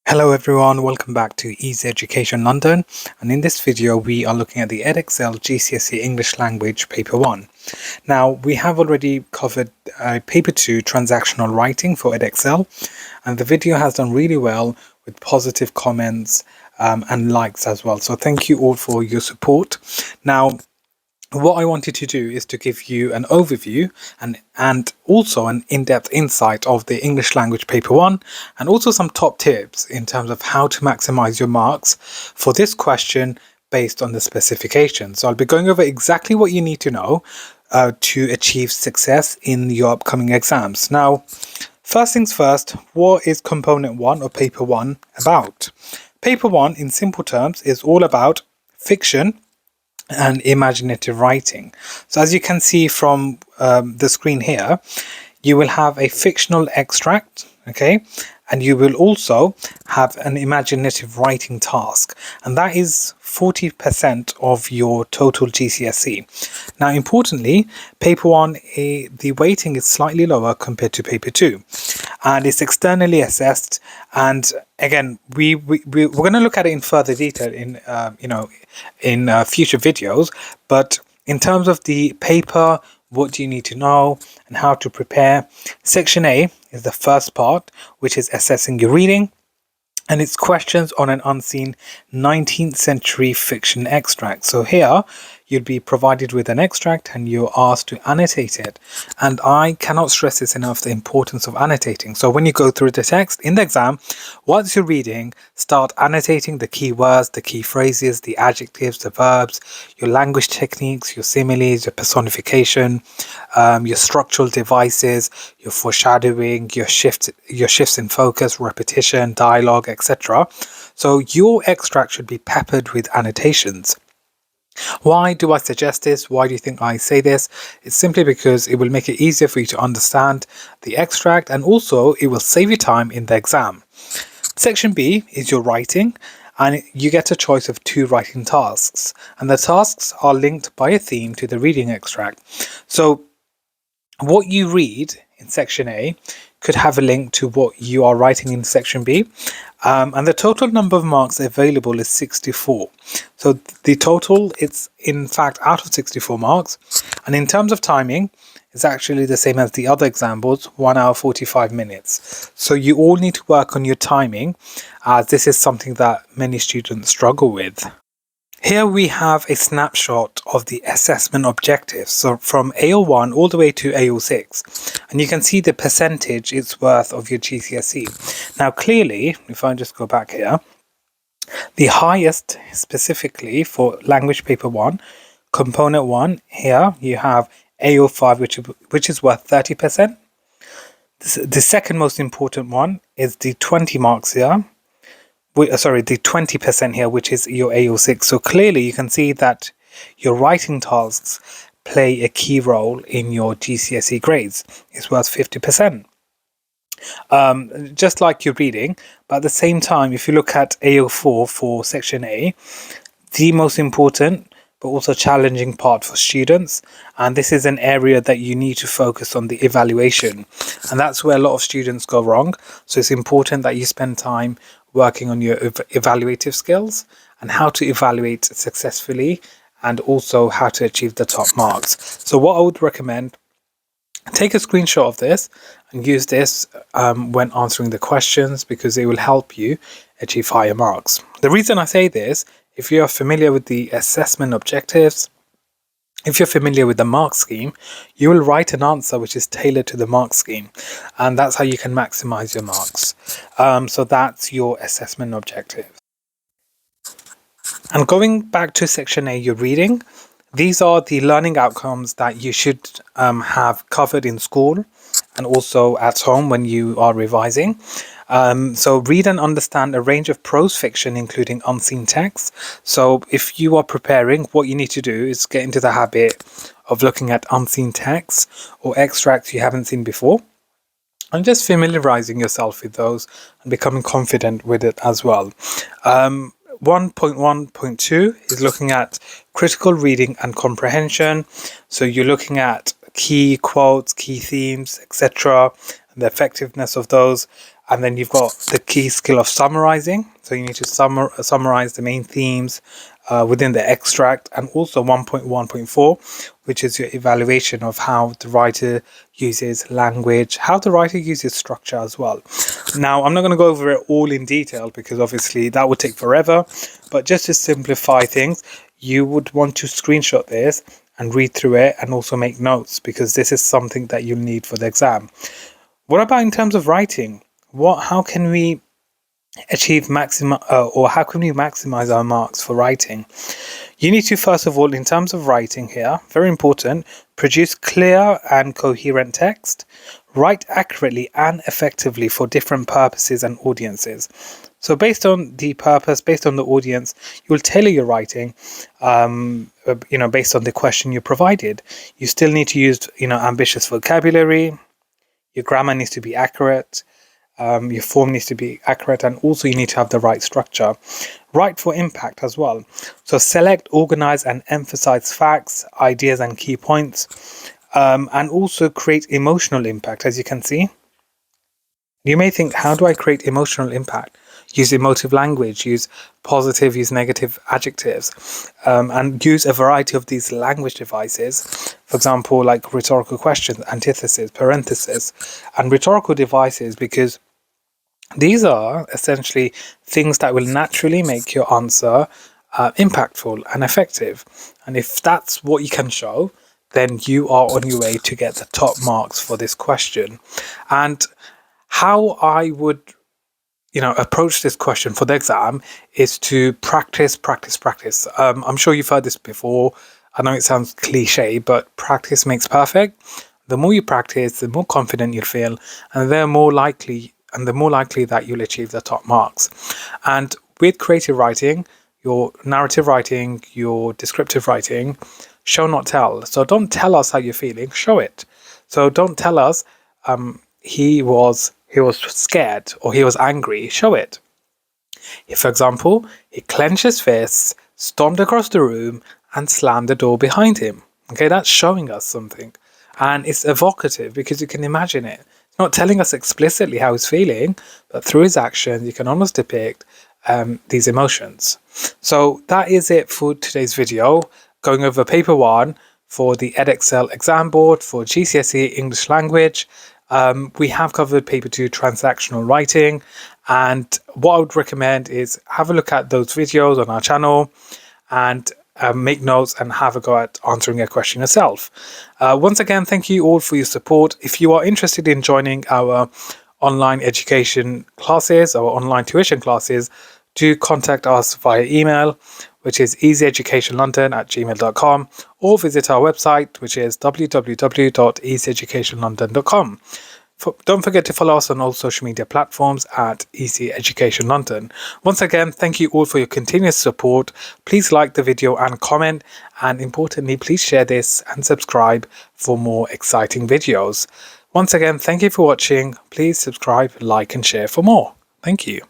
Hello everyone, welcome back to Easy Education London, and in this video we are looking at the Edexcel GCSE English Language Paper 1. Now we have already covered Paper 2 Transactional Writing for Edexcel, and the video has done really well with positive comments and likes as well, so thank you all for your support. Now what I wanted to do is to give you an overview and also an in-depth insight of the English language paper 1, and also some top tips in terms of how to maximize your marks for this question based on the specification. So I'll be going over exactly what you need to know to achieve success in your upcoming exams. Now, first things first, what is component 1 of paper 1 about? Paper 1 in simple terms is all about fiction and imaginative writing. So as you can see from the screen here, you will have a fictional extract, okay, and you will also have an imaginative writing task, and that is 40% of your total GCSE. Now importantly, paper 1, the weighting is slightly lower compared to paper 2, and it's externally assessed. And again, we're going to look at it in further detail in future videos, but in terms of the paper, what do you need to know and how to prepare, section A is the first part, which is assessing your reading, and it's questions on an unseen 19th century fiction extract. So here you'll be provided with an extract and you're asked to annotate it, and I cannot stress this enough, the importance of annotating. So when you go through the text in the exam, once you're reading, start annotating the key words, the key phrases, the adjectives, the verbs, your language techniques, your similes, your personification, your structural devices, your foreshadowing, your shifts in focus, repetition, dialogue, etc. So your extract should be peppered with annotations. Why do I suggest this? Why do you think I say this? It's simply because it will make it easier for you to understand the extract, and also it will save you time in the exam. Section B is your writing, and you get a choice of 2 writing tasks, and the tasks are linked by a theme to the reading extract. So what you read in section A could have a link to what you are writing in section B, and the total number of marks available is 64. So the total, it's in fact out of 64 marks, and in terms of timing, it's actually the same as the other exam boards, 1 hour 45 minutes. So you all need to work on your timing, as this is something that many students struggle with. Here we have a snapshot of the assessment objectives, so from AO1 all the way to AO6, and you can see the percentage it's worth of your GCSE. Now clearly, if I just go back here, the highest specifically for language paper 1, component 1, here you have AO5, which is worth 30%. The second most important one is the 20 marks here. The 20% here, which is your AO6. So clearly you can see that your writing tasks play a key role in your GCSE grades. It's worth 50%. Just like your reading, but at the same time, if you look at AO4 for section A, the most important but also challenging part for students, and this is an area that you need to focus on the evaluation, and that's where a lot of students go wrong. So it's important that you spend time working on your evaluative skills and how to evaluate successfully, and also how to achieve the top marks. So what I would recommend, take a screenshot of this and use this when answering the questions, because it will help you achieve higher marks. The reason I say this, if you're familiar with the assessment objectives, if you're familiar with the mark scheme, you will write an answer which is tailored to the mark scheme, and that's how you can maximize your marks. So that's your assessment objective. And going back to section A, your reading, these are the learning outcomes that you should have covered in school and also at home when you are revising. So read and understand a range of prose fiction, including unseen text. So if you are preparing, what you need to do is get into the habit of looking at unseen texts or extracts you haven't seen before, and just familiarizing yourself with those and becoming confident with it as well. 1.1.2 is looking at critical reading and comprehension. So you're looking at key quotes, key themes, etc., and the effectiveness of those. And then you've got the key skill of summarizing. So you need to summarize the main themes within the extract, and also 1.1.4, which is your evaluation of how the writer uses language, how the writer uses structure as well. Now, I'm not going to go over it all in detail because obviously that would take forever, but just to simplify things, you would want to screenshot this and read through it and also make notes, because this is something that you'll need for the exam. What about in terms of writing? How can we achieve how can we maximize our marks for writing? You need to, first of all, in terms of writing here, very important, produce clear and coherent text, write accurately and effectively for different purposes and audiences. So based on the purpose, based on the audience, you will tailor your writing, based on the question you provided. You still need to use, ambitious vocabulary. Your grammar needs to be accurate. Your form needs to be accurate, and also you need to have the right structure. Write for impact as well. So select, organize, and emphasize facts, ideas, and key points, and also create emotional impact. As you can see, you may think, how do I create emotional impact? Use emotive language, use positive, use negative adjectives, and use a variety of these language devices. For example, like rhetorical questions, antithesis, parenthesis, and rhetorical devices, because these are essentially things that will naturally make your answer impactful and effective. And if that's what you can show, then you are on your way to get the top marks for this question. And how I would approach this question for the exam is to practice. I'm sure you've heard this before. I know it sounds cliche, but practice makes perfect. The more you practice, the more confident you'll feel, and the more likely that you'll achieve the top marks. And with creative writing, your narrative writing, your descriptive writing, show not tell. So don't tell us how you're feeling, show it. So don't tell us he was scared or he was angry, show it. If, for example, he clenched his fists, stormed across the room, and slammed the door behind him. Okay, that's showing us something. And it's evocative because you can imagine it. It's not telling us explicitly how he's feeling, but through his actions, you can almost depict these emotions. So that is it for today's video, going over paper 1 for the Edexcel exam board for GCSE English language. We have covered paper 2 transactional writing, and what I would recommend is have a look at those videos on our channel and make notes and have a go at answering a question yourself. Once again, thank you all for your support. If you are interested in joining our online education classes, our online tuition classes, do contact us via email, which is easyeducationlondon@gmail.com, or visit our website, which is www.easyeducationlondon.com. Don't forget to follow us on all social media platforms at Easy Education London. Once again, thank you all for your continuous support. Please like the video and comment, and importantly, please share this and subscribe for more exciting videos. Once again, thank you for watching. Please subscribe, like, and share for more. Thank you.